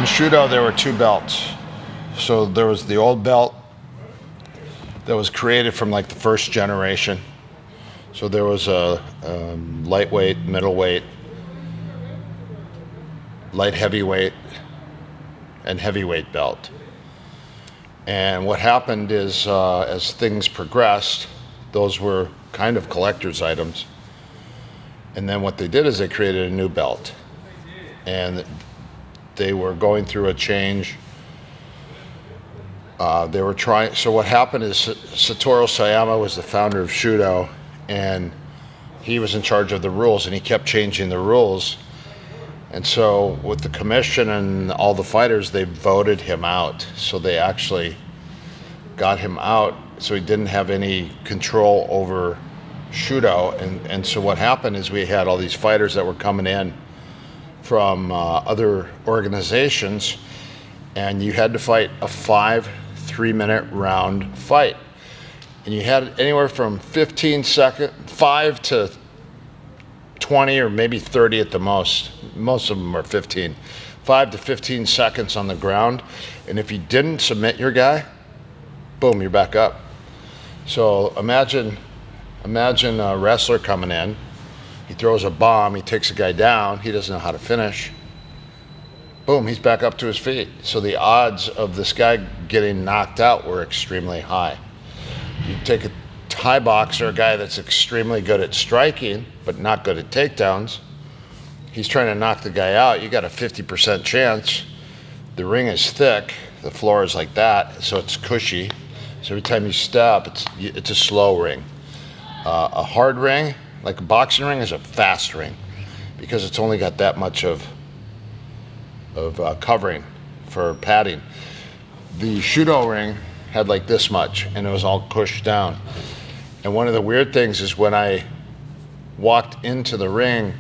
Shooto, there were two belts. So there was the old belt that was created from like the first generation. So there was a lightweight, middleweight, light heavyweight, and heavyweight belt. And what happened is as things progressed, those were kind of collector's items. And then what they did is they created a new belt. And they were going through a change. They were trying. So what happened is Satoru Sayama was the founder of Shooto, and he was in charge of the rules, and he kept changing the rules. And so with the commission and all the fighters, they voted him out. So they actually got him out, so he didn't have any control over Shooto. And so what happened is we had all these fighters that were coming in from other organizations, and you had to fight a 5 3-minute round fight. And you had anywhere from 5 to 20 or maybe 30 at the most. Most of them are 15. 5 to 15 seconds on the ground. And if you didn't submit your guy, boom, you're back up. So imagine a wrestler coming in. He throws a bomb, he takes a guy down, he doesn't know how to finish. Boom, he's back up to his feet. So the odds of this guy getting knocked out were extremely high. You take a Thai boxer, a guy that's extremely good at striking, but not good at takedowns. He's trying to knock the guy out. You got a 50% chance. The ring is thick. The floor is like that, so it's cushy. So every time you step, it's a slow ring. A hard ring, like a boxing ring, is a fast ring because it's only got that much of covering for padding. The Shooto ring had like this much, and it was all pushed down. And one of the weird things is when I walked into the ring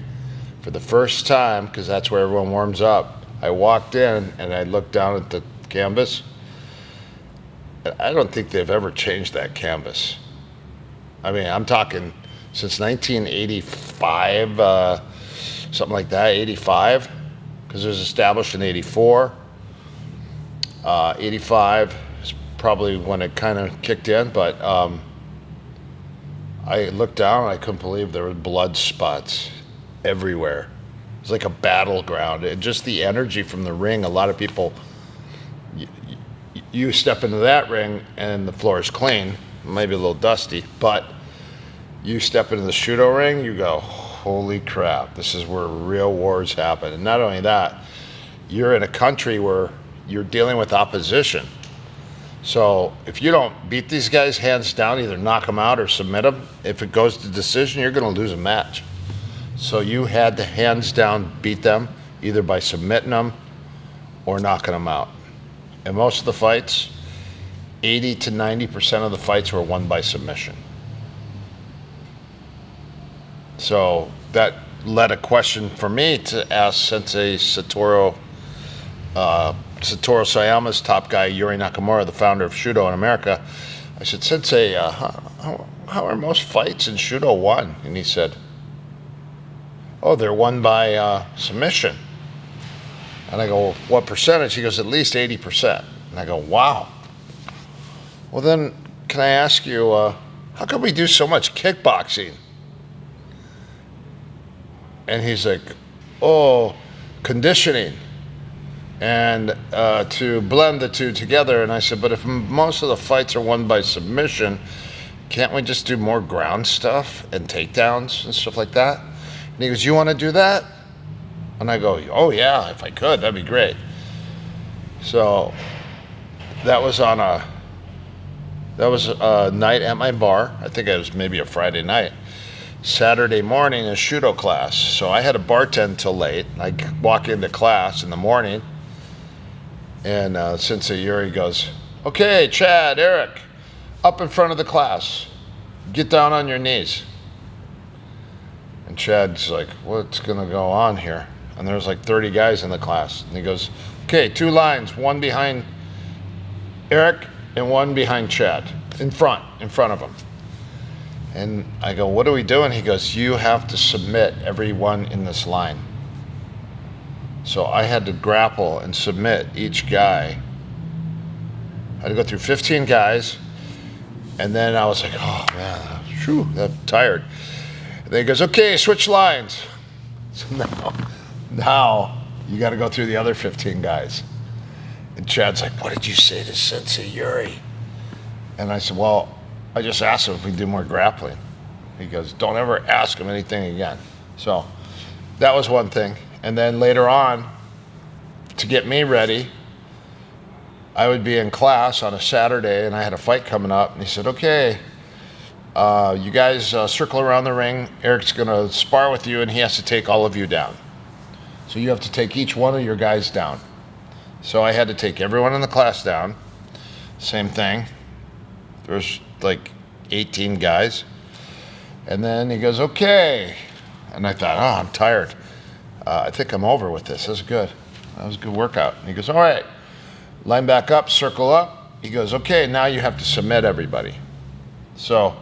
for the first time, because that's where everyone warms up, I walked in and I looked down at the canvas. I don't think they've ever changed that canvas. I mean, I'm talking since 1985, something like that, 85, because it was established in 84. 85 is probably when it kind of kicked in, but I looked down and I couldn't believe there were blood spots everywhere. It was like a battleground. And just the energy from the ring, a lot of people, you step into that ring and the floor is clean, maybe a little dusty, but you step into the Shooto ring, you go, holy crap, this is where real wars happen. And not only that, you're in a country where you're dealing with opposition. So if you don't beat these guys hands down, either knock them out or submit them, if it goes to decision, you're going to lose a match. So you had to hands down beat them, either by submitting them or knocking them out. And most of the fights, 80 to 90% of the fights were won by submission. So that led a question for me to ask Sensei Satoru Sayama's top guy, Yuri Nakamura, the founder of Shooto in America. I said, Sensei, how are most fights in Shooto won? And he said, oh, they're won by submission. And I go, well, what percentage? He goes, at least 80%. And I go, wow. Well, then, can I ask you, how come we do so much kickboxing? And he's like, oh, conditioning. And to blend the two together. And I said, but if most of the fights are won by submission, can't we just do more ground stuff and takedowns and stuff like that? And he goes, you want to do that? And I go, oh yeah, if I could, that'd be great. So that was a night at my bar. I think it was maybe a Friday night. Saturday morning is Shooto class. So I had to bartend till late. I walk into class in the morning, and Sensei Yuri goes, okay, Chad, Erik, up in front of the class. Get down on your knees. And Chad's like, what's going to go on here? And there's like 30 guys in the class. And he goes, okay, 2 lines, one behind Erik and one behind Chad, in front of him. And I go, what are we doing? He goes, you have to submit everyone in this line. So I had to grapple and submit each guy. I had to go through 15 guys, and then I was like, oh man, phew, I'm tired. And then he goes, okay, switch lines. So now you got to go through the other 15 guys. And Chad's like, what did you say to Sensei Yuri? And I said, well, I just asked him if we do more grappling. He goes, don't ever ask him anything again. So that was one thing. And then later on, to get me ready, I would be in class on a Saturday, and I had a fight coming up. And he said, okay, you guys circle around the ring. Erik's going to spar with you, and he has to take all of you down. So you have to take each one of your guys down. So I had to take everyone in the class down. Same thing. There's like 18 guys. And then he goes, okay. And I thought, oh, I'm tired. I think I'm over with this. This is good. That was a good workout. And he goes, all right, line back up, circle up. He goes, okay, now you have to submit everybody. So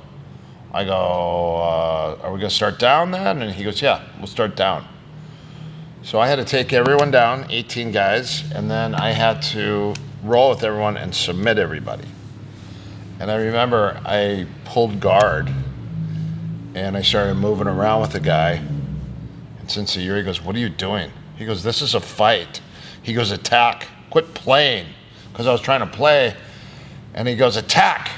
I go, are we going to start down then? And he goes, yeah, we'll start down. So I had to take everyone down, 18 guys, and then I had to roll with everyone and submit everybody. And I remember I pulled guard, and I started moving around with the guy. And Sensei Yuri goes, what are you doing? He goes, this is a fight. He goes, attack. Quit playing. Because I was trying to play. And he goes, attack.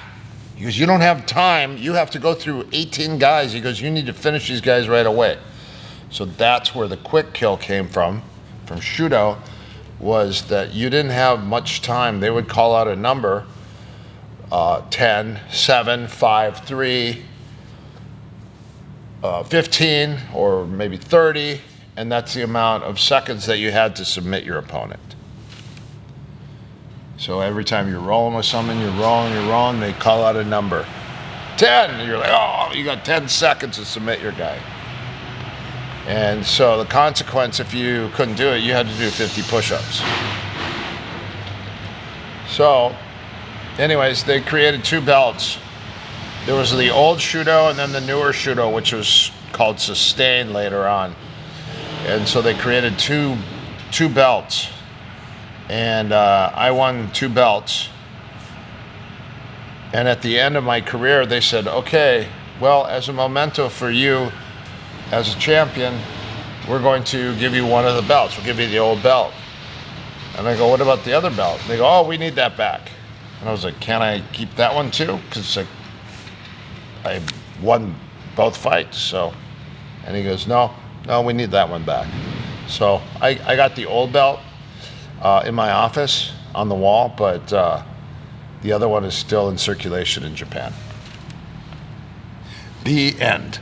He goes, you don't have time. You have to go through 18 guys. He goes, you need to finish these guys right away. So that's where the quick kill came from Shooto, was that you didn't have much time. They would call out a number, 10, 7, 5, 3, 15, or maybe 30, and that's the amount of seconds that you had to submit your opponent. So every time you're rolling with someone, you're rolling, they call out a number. 10, and you're like, oh, you got 10 seconds to submit your guy. And so the consequence, if you couldn't do it, you had to do 50 push-ups. So, anyways, they created 2 belts. There was the old Shooto and then the newer Shooto, which was called Sustain later on. And so they created two belts. And I won 2 belts. And at the end of my career, they said, okay, well, as a memento for you, as a champion, we're going to give you one of the belts. We'll give you the old belt. And I go, what about the other belt? They go, oh, we need that back. And I was like, can I keep that one too? Because like, I won both fights. So, and he goes, no, we need that one back. So I got the old belt in my office on the wall, but the other one is still in circulation in Japan. The end.